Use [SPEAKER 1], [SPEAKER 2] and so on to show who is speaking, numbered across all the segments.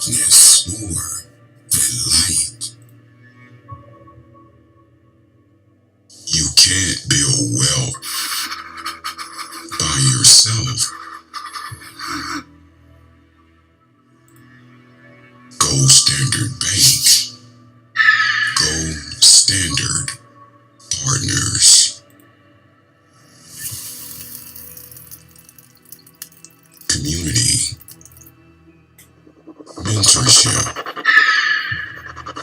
[SPEAKER 1] darkness more than light. You can't build wealth by yourself. Gold Standard Bank. Gold Standard Partners. Community. Mentorship.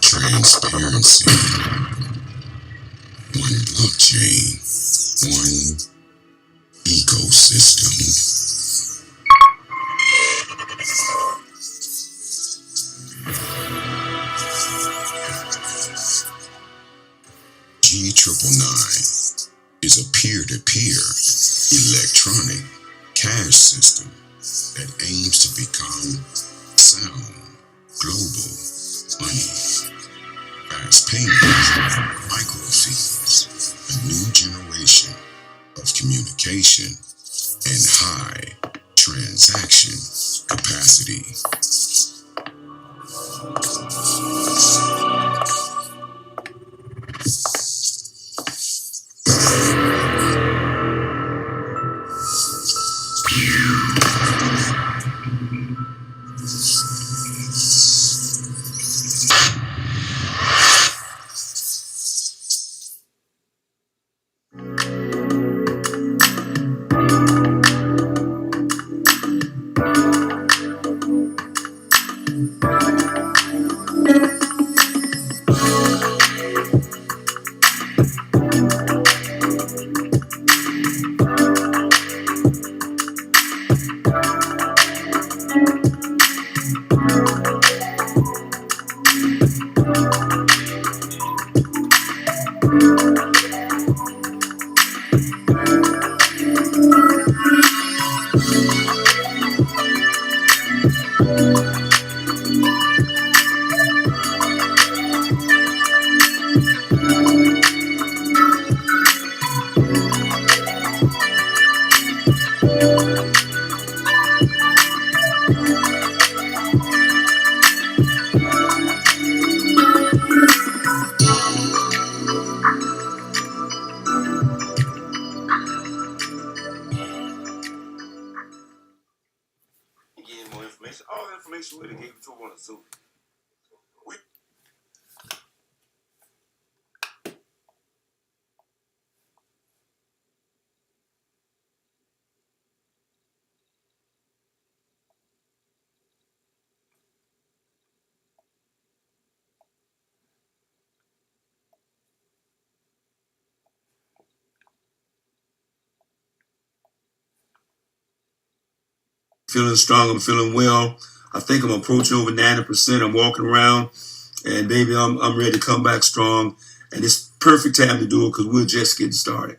[SPEAKER 1] Transparency. One blockchain. One ecosystem. G999 is a peer-to-peer electronic cash system that aims to become sound global money. Fast payments, microfees, a new generation of communication, and high transaction capacity.
[SPEAKER 2] All the information we gave it to one so we feeling strong, I'm feeling well. I think I'm approaching over 90%. I'm walking around, and baby, I'm ready to come back strong. And it's perfect time to do it because we're just getting started.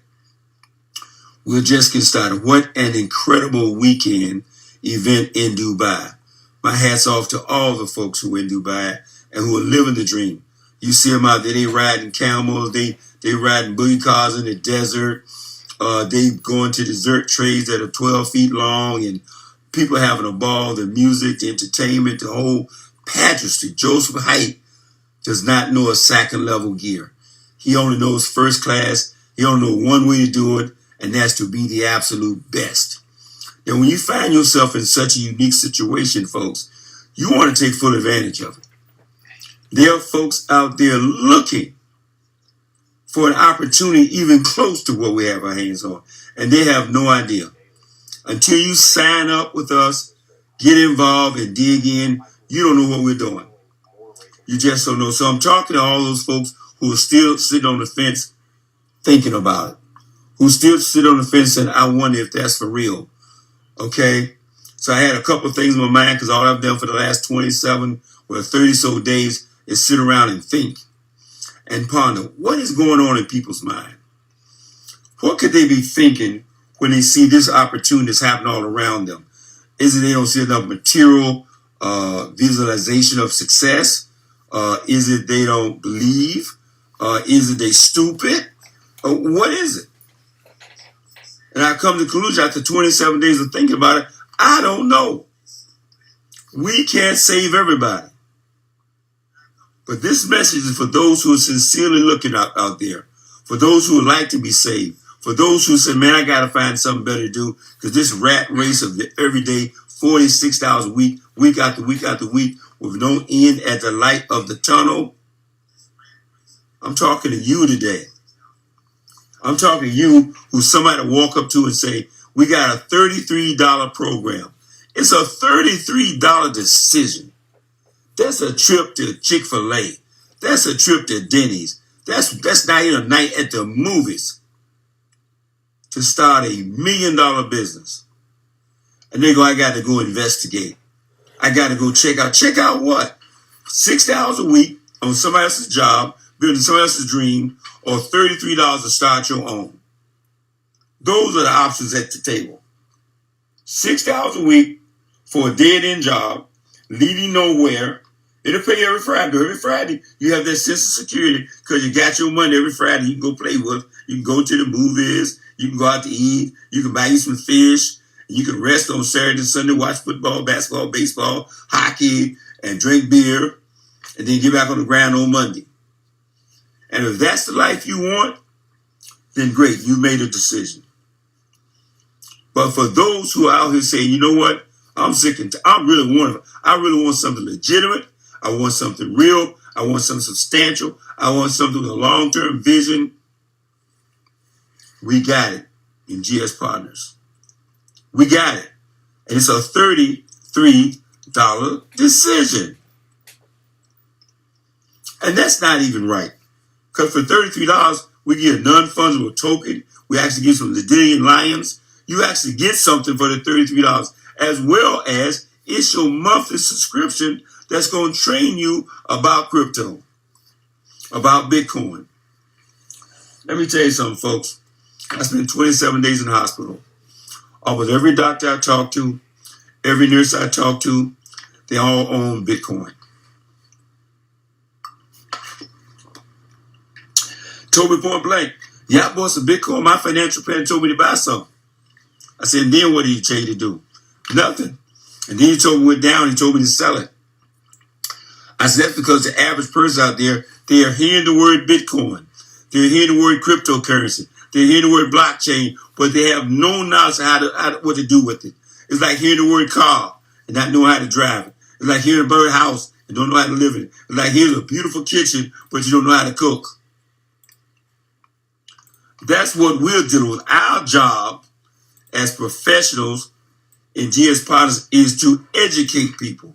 [SPEAKER 2] We're just getting started. What an incredible weekend event in Dubai. My hat's off to all the folks who are in Dubai and who are living the dream. You see them out there, they riding camels, they riding boogie cars in the desert. They going to dessert trays that are 12 feet long, and people having a ball, the music, the entertainment, the whole pageantry. Joseph Height does not know a second level gear. He only knows first class. He only knows one way to do it, and that's to be the absolute best. And when you find yourself in such a unique situation, folks, you want to take full advantage of it. There are folks out there looking for an opportunity even close to what we have our hands on, and they have no idea. Until you sign up with us, get involved and dig in, you don't know what we're doing. You just don't know. So I'm talking to all those folks who are still sitting on the fence thinking about it, who still sit on the fence and I wonder if that's for real. Okay? So I had a couple of things in my mind because all I've done for the last 27 or 30 so days is sit around and think and ponder what is going on in people's mind. What could they be thinking when they see this opportunity that's happening all around them? Is it they don't see enough material visualization of success? Is it they don't believe? Is it they stupid? What is it? And I come to the conclusion after 27 days of thinking about it, I don't know. We can't save everybody. But this message is for those who are sincerely looking out there, for those who would like to be saved, for those who say, man, I got to find something better to do, because this rat race of every day, 46 hours a week, week after week after week, with no end at the light of the tunnel. I'm talking to you today. I'm talking to you who somebody walk up to and say, we got a $33 program. It's a $33 decision. That's a trip to Chick-fil-A. That's a trip to Denny's. That's not even a night at the movies to start $1 million business. And they go, I got to go investigate. I got to go check out. Check out what? 6 hours a week on somebody else's job, building somebody else's dream, or $33 to start your own. Those are the options at the table. 6 hours a week for a dead-end job, leading nowhere. It'll pay every Friday. Every Friday, you have that sense of security because you got your money every Friday you can go play with. You can go to the movies. You can go out to eat. You can buy you some fish. You can rest on Saturday and Sunday, watch football, basketball, baseball, hockey, and drink beer, and then get back on the ground on Monday. And if that's the life you want, then great, you made a decision. But for those who are out here saying, you know what, I'm sick and I really want something legitimate. I want something real. I want something substantial. I want something with a long-term vision. We got it in GS Partners. We got it. And it's a $33 decision. And that's not even right. Because for $33, we get a non-fungible token. We actually get some Ladinian lions. You actually get something for the $33, as well as it's your monthly subscription that's going to train you about crypto, about Bitcoin. Let me tell you something, folks. I spent 27 days in the hospital. Almost every doctor I talked to, every nurse I talked to, they all own Bitcoin. Told me point blank, yeah, I bought some Bitcoin. My financial plan told me to buy some. I said, and then what did he tell you to do? Nothing. And then he told me went down. He told me to sell it. I said, that's because the average person out there, they are hearing the word Bitcoin. They're hearing the word cryptocurrency. They're hearing the word blockchain, but they have no knowledge of what to do with it. It's like hearing the word car and not knowing how to drive it. It's like hearing a bird house and don't know how to live in it. It's like here's a beautiful kitchen, but you don't know how to cook. That's what we're dealing with. Our job as professionals in GS Partners is to educate people.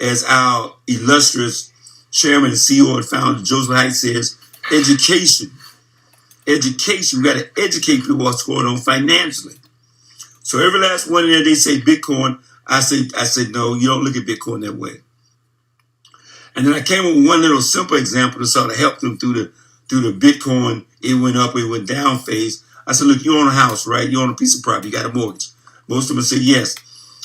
[SPEAKER 2] As our illustrious chairman and CEO and founder, Joseph Height, says, education. Education. We got to educate people what's going on financially. So every last one of them, they say Bitcoin. I said, no, you don't look at Bitcoin that way. And then I came up with one little simple example to sort of help them through the Bitcoin, it went up, it went down phase. I said, look, you own a house, right? You own a piece of property, you got a mortgage. Most of them say yes.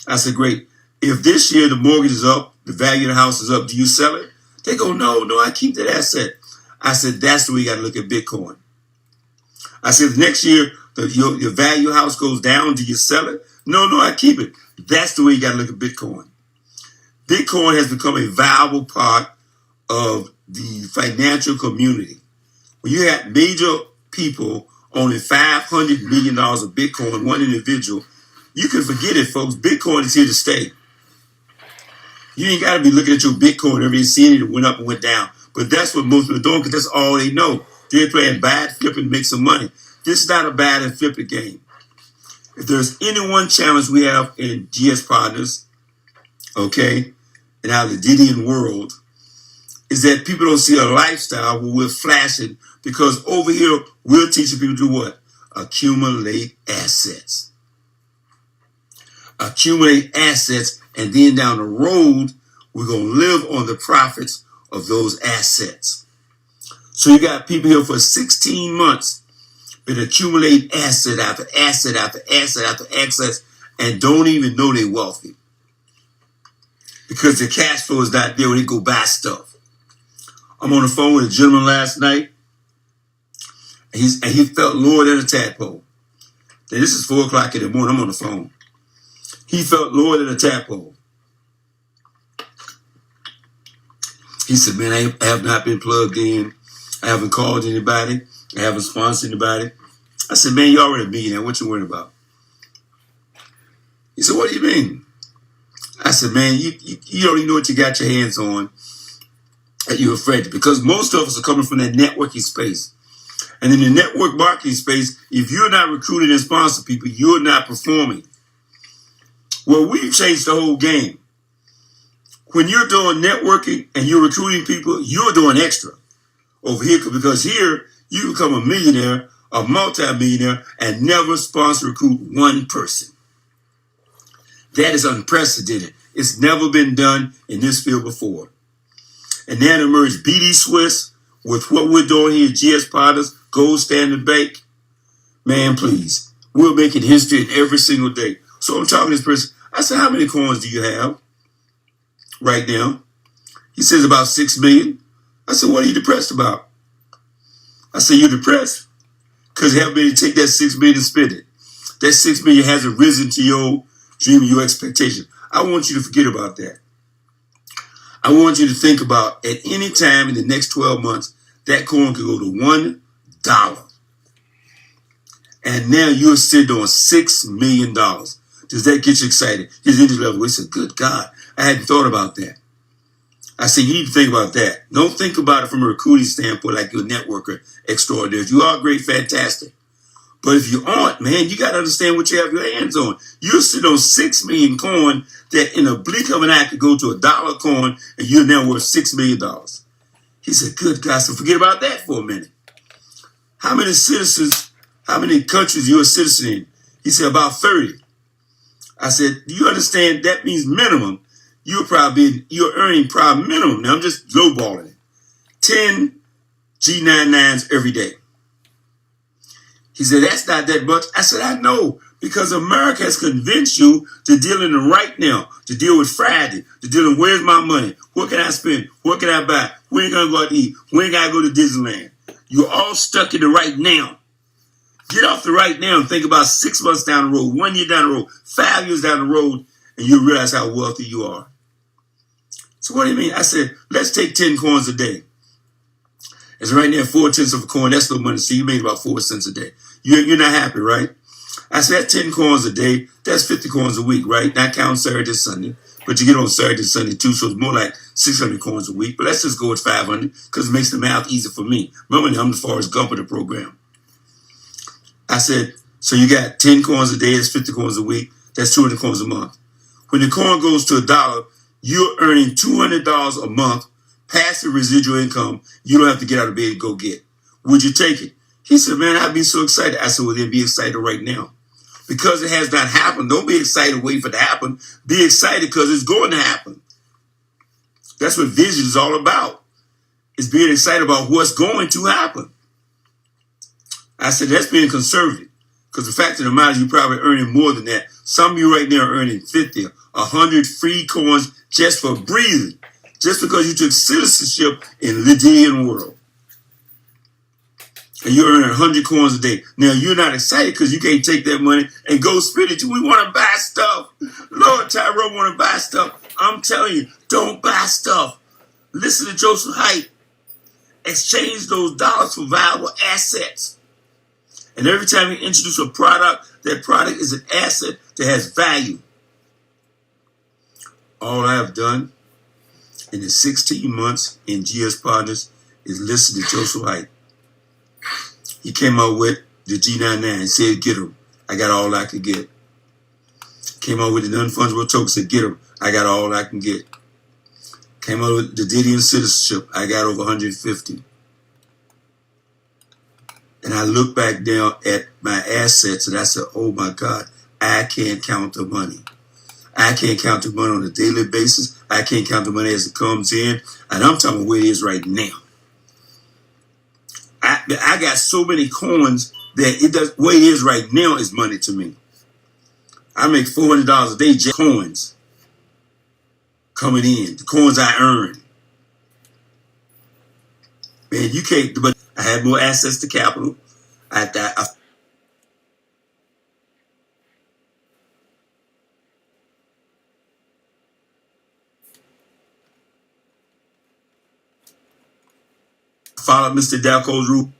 [SPEAKER 2] I said, great. If this year the mortgage is up, the value of the house is up, do you sell it? They go, no, I keep that asset. I said, that's the way you got to look at Bitcoin. I said, next year, your value of the house goes down, do you sell it? No, I keep it. That's the way you got to look at Bitcoin. Bitcoin has become a valuable part of the financial community. When you have major people owning $500 million of Bitcoin, one individual, you can forget it, folks. Bitcoin is here to stay. You ain't got to be looking at your Bitcoin every day, seeing it went up and went down. But that's what most people are doing because that's all they know. They're playing bad flipping to make some money. This is not a bad and flipping game. If there's any one challenge we have in GS Partners, okay, in our Ladinian world, is that people don't see a lifestyle where we're flashing because over here, we're teaching people to do what? Accumulate assets. Accumulate assets, and then down the road, we're going to live on the profits of those assets. So you got people here for 16 months that accumulate asset after asset after asset after asset and don't even know they're wealthy because the cash flow is not there when they go buy stuff. I'm on the phone with a gentleman last night, and he felt lower than a tadpole. Now, this is 4 o'clock in the morning. I'm on the phone. He felt lower than a tadpole. He said, man, I have not been plugged in. I haven't called anybody. I haven't sponsored anybody. I said, man, you already a millionaire. What you worrying about? He said, what do you mean? I said, man, you don't even know what you got your hands on that you're afraid of. Because most of us are coming from that networking space. And in the network marketing space, if you're not recruiting and sponsoring people, you're not performing. Well, we've changed the whole game. When you're doing networking and you're recruiting people, you're doing extra over here, because here you become a millionaire, a multi-millionaire, and never sponsor recruit one person. That is unprecedented. It's never been done in this field before. And then emerged BD Swiss with what we're doing here at GS Partners, Gold Standard Bank. Man, please, we're making history every single day. So I'm talking to this person. I said, how many coins do you have right now? He says about 6 million. I said, what are you depressed about? I said, you're depressed because you haven't been able to take that 6 million and spend it. That 6 million hasn't risen to your dream, your expectation. I want you to forget about that. I want you to think about at any time in the next 12 months, that coin could go to $1. And now you're sitting on $6 million. Does that get you excited? His interest level, he said, good God, I hadn't thought about that. I said, you need to think about that. Don't think about it from a recruiting standpoint like you're a networker extraordinary. You are great, fantastic. But if you aren't, man, you got to understand what you have your hands on. You're sitting on 6 million coin that in a blink of an eye could go to $1 coin, and you're now worth $6 million. He said, good God, so forget about that for a minute. How many citizens, how many countries you're a citizen in? He said, about 30. I said, do you understand that means minimum? You're earning probably minimum. Now I'm just lowballing it. 10 G99s every day. He said, that's not that much. I said, I know, because America has convinced you to deal in the right now, to deal with Friday, to deal in where's my money? What can I spend? What can I buy? When ain't gonna go out to eat? When ain't gotta go to Disneyland? You're all stuck in the right now. Get off the right now and think about 6 months down the road, 1 year down the road, 5 years down the road, and you'll realize how wealthy you are. So what do you mean? I said, let's take 10 coins a day. It's right now 4/10 of a coin. That's no money. So you made about 4 cents a day. You're not happy, right? I said, that's 10 coins a day. That's 50 coins a week, right? Not counting Saturday, Sunday. But you get on Saturday, Sunday too, so it's more like 600 coins a week. But let's just go with 500 because it makes the math easier for me. Remember, I'm the Forrest Gump of the program. I said, so you got 10 coins a day. That's 50 coins a week. That's 200 coins a month. When the coin goes to $1, you're earning $200 a month, passive residual income. You don't have to get out of bed and go get. Would you take it? He said, man, I'd be so excited. I said, well, then be excited right now. Because it has not happened. Don't be excited waiting for it to happen. Be excited because it's going to happen. That's what vision is all about. It's being excited about what's going to happen. I said, that's being conservative. Because the fact of the matter is you're probably earning more than that. Some of you right now are earning 50, 100 free coins just for breathing. Just because you took citizenship in the Lydian world. And you're earning 100 coins a day. Now, you're not excited because you can't take that money and go spend it. We want to buy stuff. Lord, Tyrone want to buy stuff. I'm telling you, don't buy stuff. Listen to Joseph Haidt. Exchange those dollars for valuable assets. And every time you introduce a product, that product is an asset that has value. All I have done in the 16 months in GS Partners is listen to Joseph Haidt. He came out with the G99 and said, get them. I got all I could get. Came out with the non-fungible token, said, get them. I got all I can get. Came out with the Didion citizenship. I got over 150. And I look back down at my assets and I said, oh my God, I can't count the money. I can't count the money on a daily basis. I can't count the money as it comes in. And I'm talking where it is right now. I got so many coins that it does. Where it is right now is money to me. I make $400 a day just coins coming in. The coins I earn. Man, you can't. But I have more access to capital. followed Mr. Dalco's rule.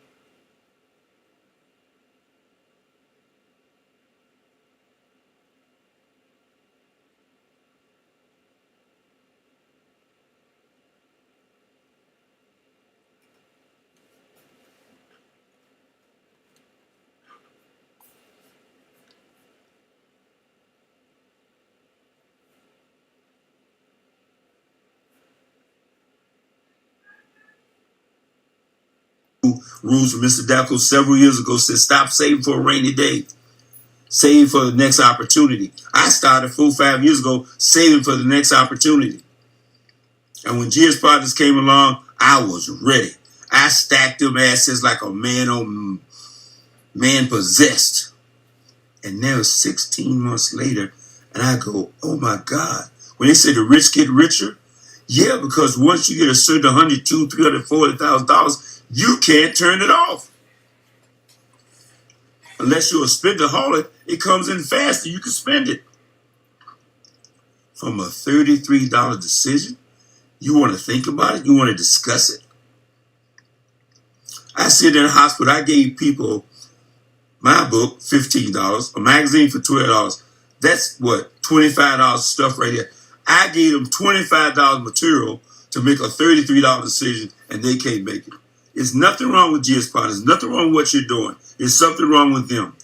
[SPEAKER 2] Rules from Mr. Dalco several years ago said stop saving for a rainy day. Save for the next opportunity. I started 4-5 years ago saving for the next opportunity. And when GS Partners came along, I was ready. I stacked them assets like a man on man possessed. And now 16 months later, and I go, oh my God. When they say the rich get richer, yeah, because once you get a certain $100,000, $200,000, $340,000, you can't turn it off. Unless you're a spendaholic, it comes in faster. You can spend it. From a $33 decision, you want to think about it? You want to discuss it? I sit in a hospital. I gave people my book, $15, a magazine for $12. That's what, $25 of stuff right here. I gave them $25 material to make a $33 decision, and they can't make it. There's nothing wrong with GS Partners. There's nothing wrong with what you're doing. There's something wrong with them.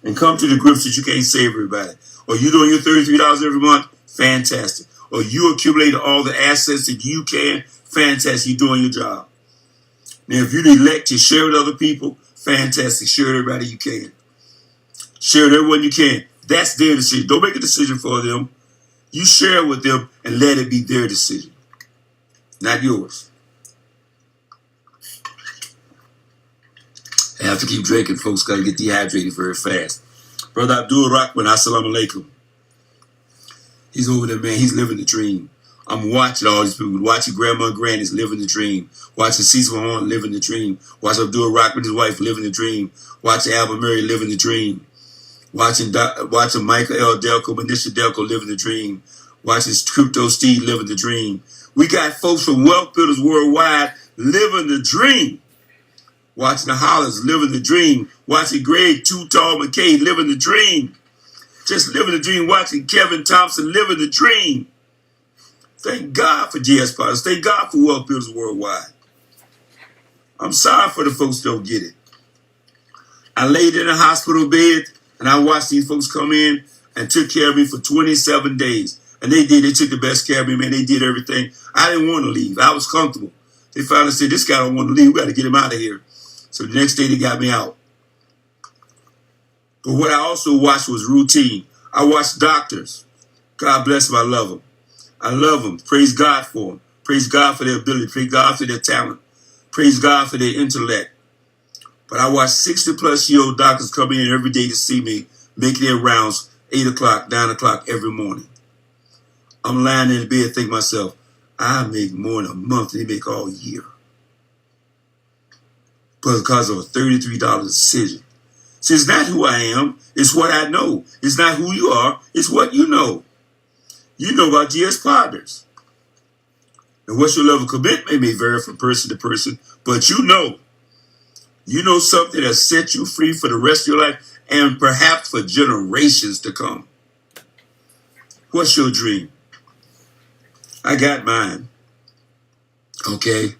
[SPEAKER 2] And come to the grips that you can't save everybody. Or you doing your $33 every month? Fantastic. Or you accumulate all the assets that you can? Fantastic. You're doing your job. Now, if you elect to share with other people, fantastic. Share with everybody you can. Share with everyone you can. That's their decision. Don't make a decision for them. You share with them and let it be their decision, not yours. I have to keep drinking, folks. Got to get dehydrated very fast. Brother Abdul Rahman, assalamu alaikum. He's over there, man. He's living the dream. I'm watching all these people. Watching Grandma and Granny's living the dream. Watching Cecil Horn living the dream. Watching Abdul Rahman, his wife, living the dream. Watching Albert Murray living the dream. Watching Michael L. Delco, Manisha Delco living the dream. Watching Crypto Steve living the dream. We got folks from Wealth Builders Worldwide living the dream. Watching the Hollands living the dream. Watching Greg Too Tall McKay living the dream. Just living the dream. Watching Kevin Thompson living the dream. Thank God for GS Partners. Thank God for Wealth Builders Worldwide. I'm sorry for the folks who don't get it. I laid in a hospital bed and I watched these folks come in and took care of me for 27 days. And they did. They took the best care of me, man. They did everything. I didn't want to leave. I was comfortable. They finally said, this guy don't want to leave. We got to get him out of here. So the next day they got me out. But what I also watched was routine. I watched doctors. God bless them. I love them. I love them. Praise God for them. Praise God for their ability. Praise God for their talent. Praise God for their intellect. But I watched 60-plus-year-old doctors come in every day to see me, making their rounds 8 o'clock, 9 o'clock every morning. I'm lying in the bed thinking to myself, I make more in a month than they make all year. But because of a $33 decision. See, it's not who I am. It's what I know. It's not who you are. It's what you know. You know about GS Partners. And what's your level of commitment may vary from person to person, but you know. You know something that set you free for the rest of your life and perhaps for generations to come. What's your dream? I got mine. Okay?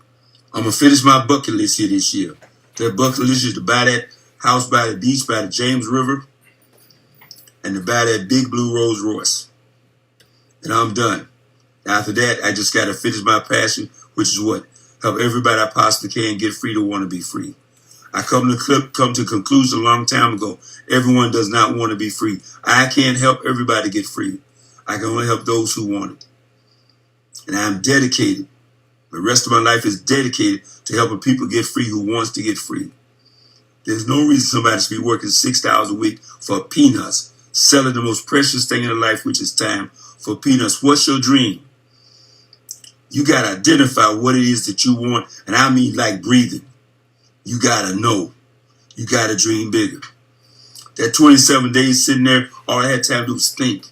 [SPEAKER 2] I'm going to finish my bucket list here this year. That bucket list is to buy that house by the beach, by the James River, and to buy that big blue Rolls Royce. And I'm done. After that, I just got to finish my passion, which is what? Help everybody I possibly can get free to want to be free. I come to conclusion a long time ago. Everyone does not want to be free. I can't help everybody get free. I can only help those who want it. And I'm dedicated. The rest of my life is dedicated to helping people get free who wants to get free. There's no reason somebody should be working 6 hours a week for peanuts, selling the most precious thing in their life, which is time, for peanuts. What's your dream? You got to identify what it is that you want, and I mean like breathing. You got to know. You got to dream bigger. That 27 days sitting there, all I had time to do was think.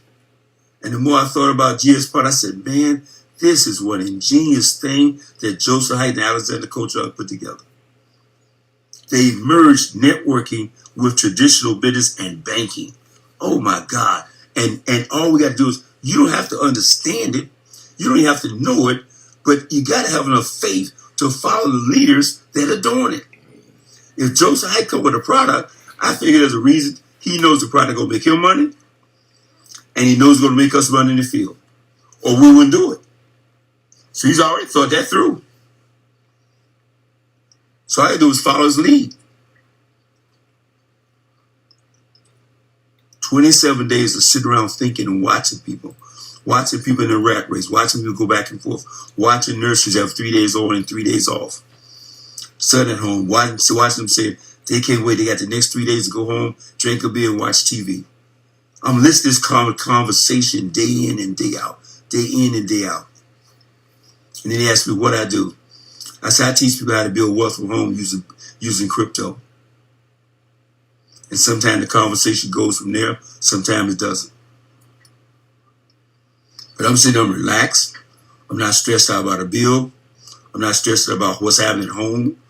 [SPEAKER 2] And the more I thought about GS Part, I said, man, This is one ingenious thing that Joseph Haidt and Alexander Kochar put together. They merged networking with traditional business and banking. Oh my God. And all we got to do is, you don't have to understand it. You don't even have to know it, but you got to have enough faith to follow the leaders that are doing it. If Joseph Haidt come with a product, I figure there's a reason. He knows the product going to make him money, and he knows it's going to make us money in the field, or we wouldn't do it. So he's already thought that through. So all I do is follow his lead. 27 days of sitting around thinking and watching people in the rat race, watching people go back and forth, watching nurses have 3 days on and 3 days off. Son at home, watching them say they can't wait. They got the next 3 days to go home, drink a beer, and watch TV. I'm listening to this conversation day in and day out, day in and day out. And then he asked me what I do. I said, I teach people how to build wealth from home using crypto. And sometimes the conversation goes from there, sometimes it doesn't. But I'm sitting there relaxed. I'm not stressed out about a bill. I'm not stressed about what's happening at home.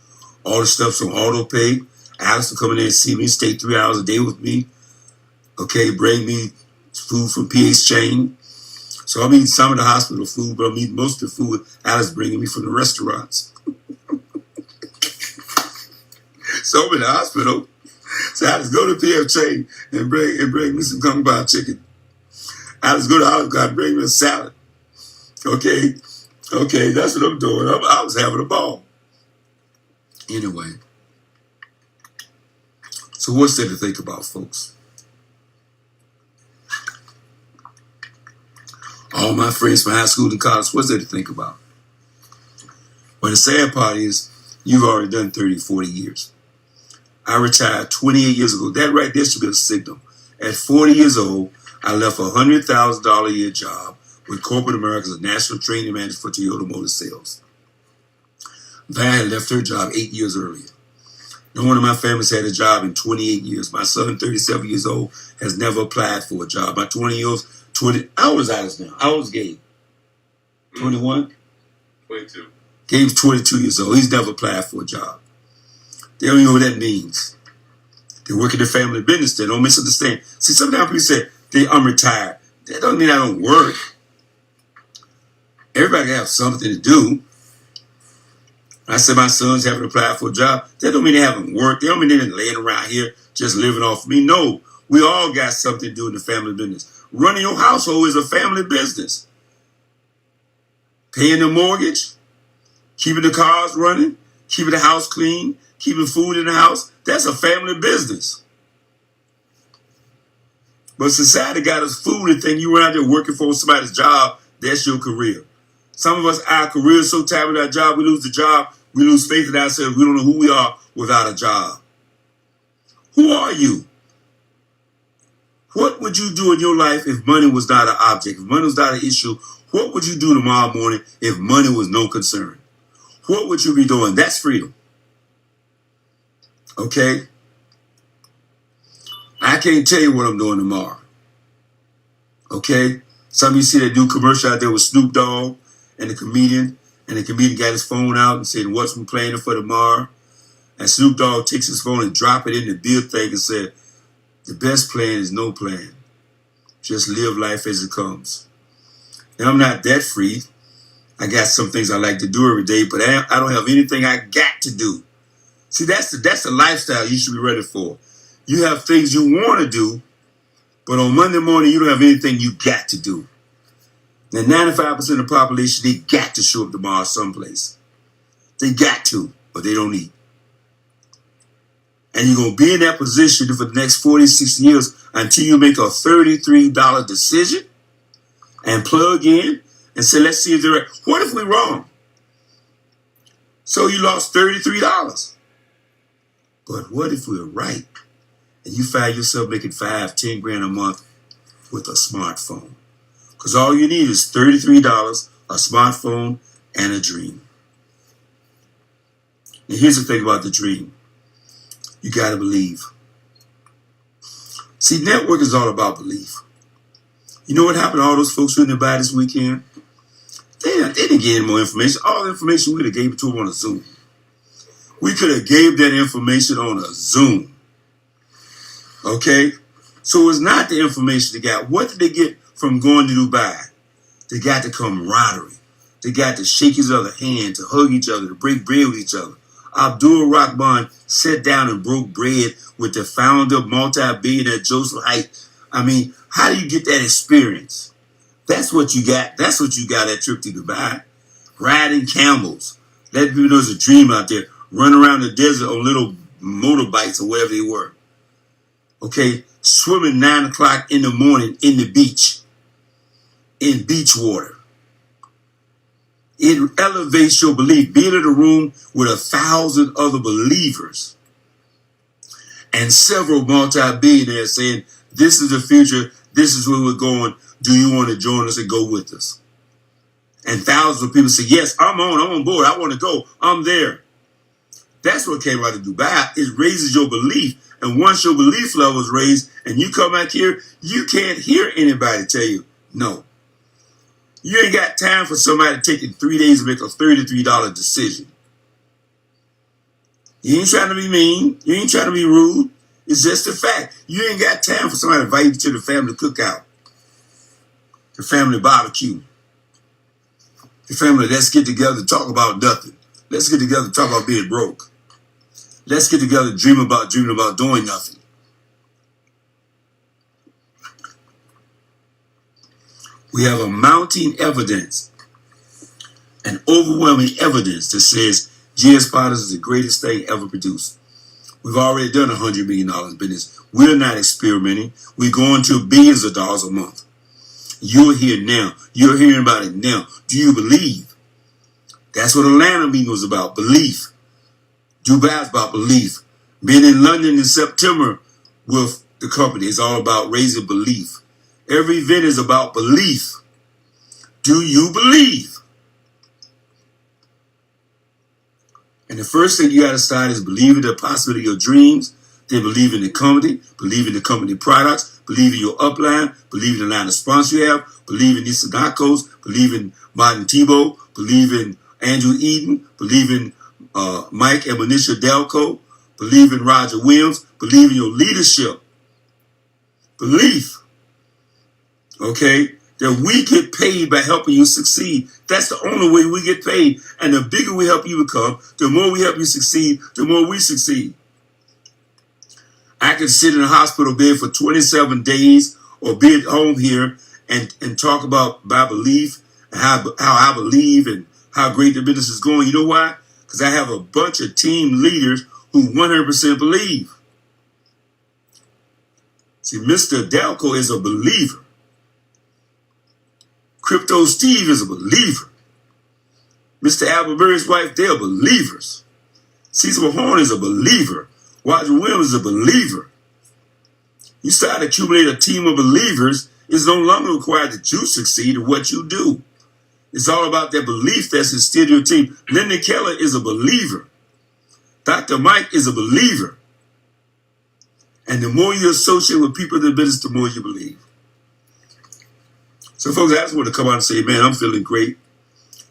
[SPEAKER 2] All the stuff's on auto pay. Alex will come in there and see me, stay 3 hours a day with me. Okay, bring me food from PH Chain. So I'm eating some of the hospital food, but I'm eating most of the food Alex bringing me from the restaurants. So I'm in the hospital. So Alex, go to PF Chain and bring me some kung pao chicken. Alex, go to Olive Garden, bring me a salad. Okay, that's what I'm doing. I was having a ball. Anyway, so what's there to think about, folks? All my friends from high school and college, what's there to think about? Well, the sad part is, you've already done 30, 40 years. I retired 28 years ago. That right there should be a signal. At 40 years old, I left a $100,000 a year job with corporate America as a national training manager for Toyota Motor Sales. Val had left her job 8 years earlier. No one in my family's had a job in 28 years. My son, 37 years old, has never applied for a job. My 20-year-olds, I was Alice now. I was Gabe. 21?
[SPEAKER 3] 22.
[SPEAKER 2] Gabe's 22 years old. He's never applied for a job. They don't even know what that means. They work in the family business. They don't misunderstand. See, sometimes people say, I'm retired. That doesn't mean I don't work. Everybody have something to do. I said my sons haven't applied for a job. That don't mean they haven't worked. They don't mean they're laying around here just living off me. No, we all got something to do in the family business. Running your household is a family business. Paying the mortgage, keeping the cars running, keeping the house clean, keeping food in the house, that's a family business. But society got us food and think you run out there working for somebody's job, that's your career. Some of us, our career is so tied with our job, we lose the job, we lose faith in ourselves, we don't know who we are without a job. Who are you? What would you do in your life if money was not an object, if money was not an issue? What would you do tomorrow morning if money was no concern? What would you be doing? That's freedom. Okay? I can't tell you what I'm doing tomorrow. Okay? Some of you see that new commercial out there with Snoop Dogg and the comedian got his phone out and said, what's we planning for tomorrow? And Snoop Dogg takes his phone and drop it in the bill thing and said, the best plan is no plan. Just live life as it comes. Now, I'm not that free. I got some things I like to do every day, but I don't have anything I got to do. See, that's the lifestyle you should be ready for. You have things you want to do, but on Monday morning, you don't have anything you got to do. Now, 95% of the population, they got to show up tomorrow someplace. They got to, but they don't eat. And you're going to be in that position for the next 40, 60 years until you make a $33 decision and plug in and say, let's see if they're right. What if we're wrong? So you lost $33. But what if we're right and you find yourself making 5, 10 grand a month with a smartphone? Because all you need is $33, a smartphone, and a dream. Now here's the thing about the dream. You got to believe. See, network is all about belief. You know what happened to all those folks who didn't buy this weekend? They didn't get any more information. All the information we could have gave it to them on a Zoom. We could have gave that information on a Zoom. Okay? So it's not the information they got. What did they get from going to Dubai? They got the camaraderie. They got to shake each other's hand, to hug each other, to break bread with each other. Abdul Rahman sat down and broke bread with the founder of multi-billionaire Joseph Haidt. I mean, how do you get that experience? That's what you got. That's what you got that trip to Dubai. Riding camels. Let people know there's a dream out there. Run around the desert on little motorbikes or whatever they were. Okay? Swimming 9 o'clock in the morning in the beach. In beach water. It elevates your belief. Being in a room with 1,000 other believers and several multi-billionaires saying, this is the future, this is where we're going, do you want to join us and go with us? And thousands of people say, yes, I'm on board, I want to go, I'm there. That's what came out of Dubai. It raises your belief. And once your belief level is raised and you come back here, you can't hear anybody tell you no. You ain't got time for somebody taking 3 days to make a $33 decision. You ain't trying to be mean. You ain't trying to be rude. It's just a fact. You ain't got time for somebody to invite you to the family cookout, the family barbecue, the family, let's get together to talk about nothing. Let's get together to talk about being broke. Let's get together to dreaming about doing nothing. We have a mounting evidence, an overwhelming evidence that says GS Potters is the greatest thing ever produced. We've already done $100 million business. We're not experimenting. We're going to billions of dollars a month. You're here now. You're hearing about it now. Do you believe? That's what Atlanta meeting was about, belief. Dubai is about belief. Being in London in September with the company is all about raising belief. Every event is about belief. Do you believe? And the first thing you got to start is believe in the possibility of your dreams, then believe in the company products, believe in your upline, believe in the line of sponsor you have, believe in Nisa Nakos, believe in Martin Tebow, believe in Andrew Eden, believe in Mike and Manisha Delco, believe in Roger Williams, believe in your leadership. Belief. Okay? That we get paid by helping you succeed. That's the only way we get paid. And the bigger we help you become, the more we help you succeed, the more we succeed. I can sit in a hospital bed for 27 days or be at home here and talk about my belief and how I believe and how great the business is going. You know why? Because I have a bunch of team leaders who 100% believe. See, Mr. Delco is a believer. Crypto Steve is a believer. Mr. Albert Murray's wife, they're believers. Cecil Horn is a believer. Roger Williams is a believer. You start to accumulate a team of believers, it's no longer required that you succeed in what you do. It's all about that belief that's instilled in your team. Linda Keller is a believer. Dr. Mike is a believer. And the more you associate with people in the business, the more you believe. So folks, I just want to come out and say, man, I'm feeling great.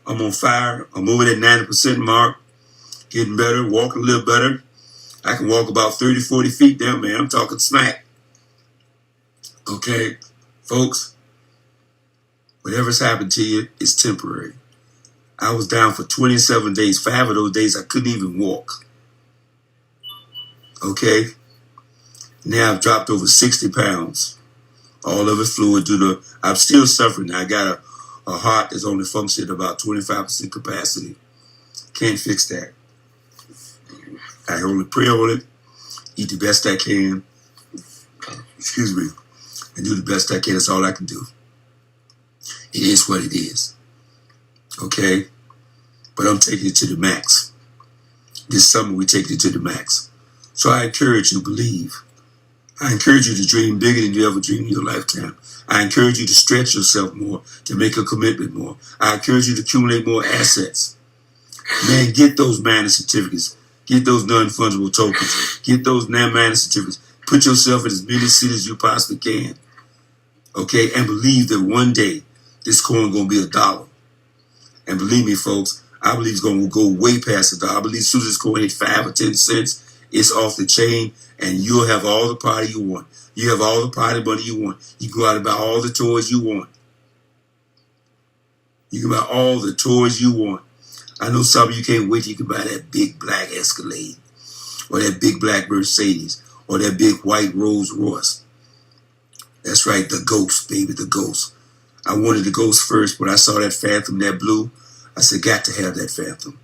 [SPEAKER 2] I'm on fire. I'm over that 90% mark. Getting better, walking a little better. I can walk about 30, 40 feet down, man. I'm talking smack. Okay, folks, whatever's happened to you is temporary. I was down for 27 days. 5 of those days, I couldn't even walk. Okay? Now I've dropped over 60 pounds. All of it fluid I'm still suffering. I got a heart that's only functioning at about 25% capacity. Can't fix that. I only pray on it, eat the best I can, excuse me, and do the best I can. That's all I can do. It is what it is. Okay? But I'm taking it to the max. This summer we take it to the max. So I encourage you to believe. I encourage you to dream bigger than you ever dreamed in your lifetime. I encourage you to stretch yourself more, to make a commitment more. I encourage you to accumulate more assets. Man, get those mining certificates. Get those non-fungible tokens. Get those non-mining certificates. Put yourself in as many cities as you possibly can. Okay? And believe that one day this coin going to be $1. And believe me, folks, I believe it's going to go way past the dollar. I believe as soon as it's going to hit 5 or 10 cents, it's off the chain, and you'll have all the party you want. You have all the party money you want. You can go out and buy all the toys you want. You can buy all the toys you want. I know some of you can't wait till you can buy that big black Escalade, or that big black Mercedes, or that big white Rolls Royce. That's right, the Ghost, baby, the Ghost. I wanted the Ghost first, but I saw that Phantom, that blue. I said, got to have that Phantom.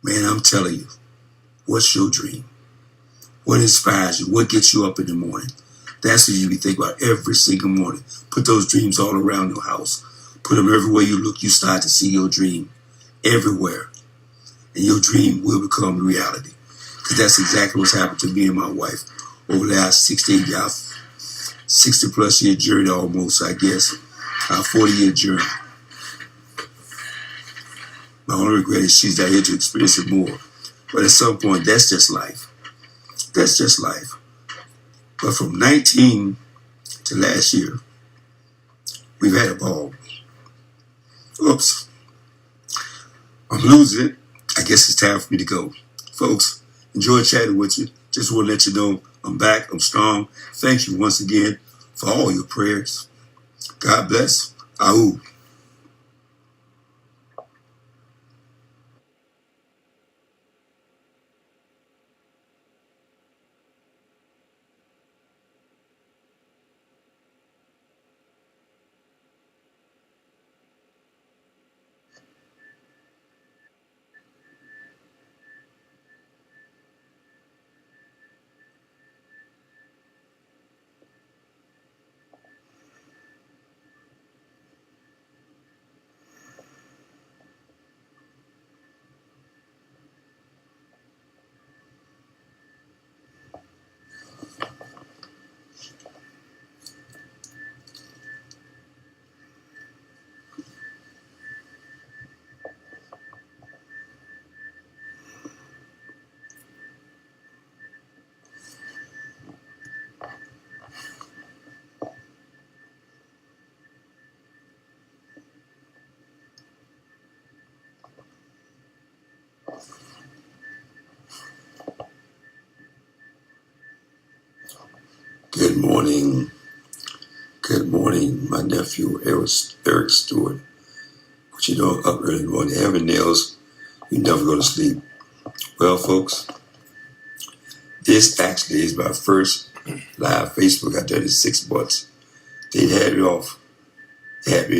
[SPEAKER 2] Man, I'm telling you, what's your dream? What inspires you? What gets you up in the morning? That's what you be thinking about every single morning. Put those dreams all around your house. Put them everywhere you look. You start to see your dream everywhere. And your dream will become reality. Because that's exactly what's happened to me and my wife over the last 60 plus year journey almost, I guess. Our 40-year journey. My only regret is she's not here to experience it more. But at some point, that's just life. That's just life. But from 19 to last year, we've had a ball. Oops. I'm losing it. I guess it's time for me to go. Folks, enjoy chatting with you. Just want to let you know I'm back. I'm strong. Thank you once again for all your prayers. God bless. Ahu. Good morning. Good morning, my nephew, Eric Stewart. What you doing up early in the morning? Having nails, you never go to sleep. Well, folks, this actually is my first live Facebook. I did it 6 months. They had me off. They had me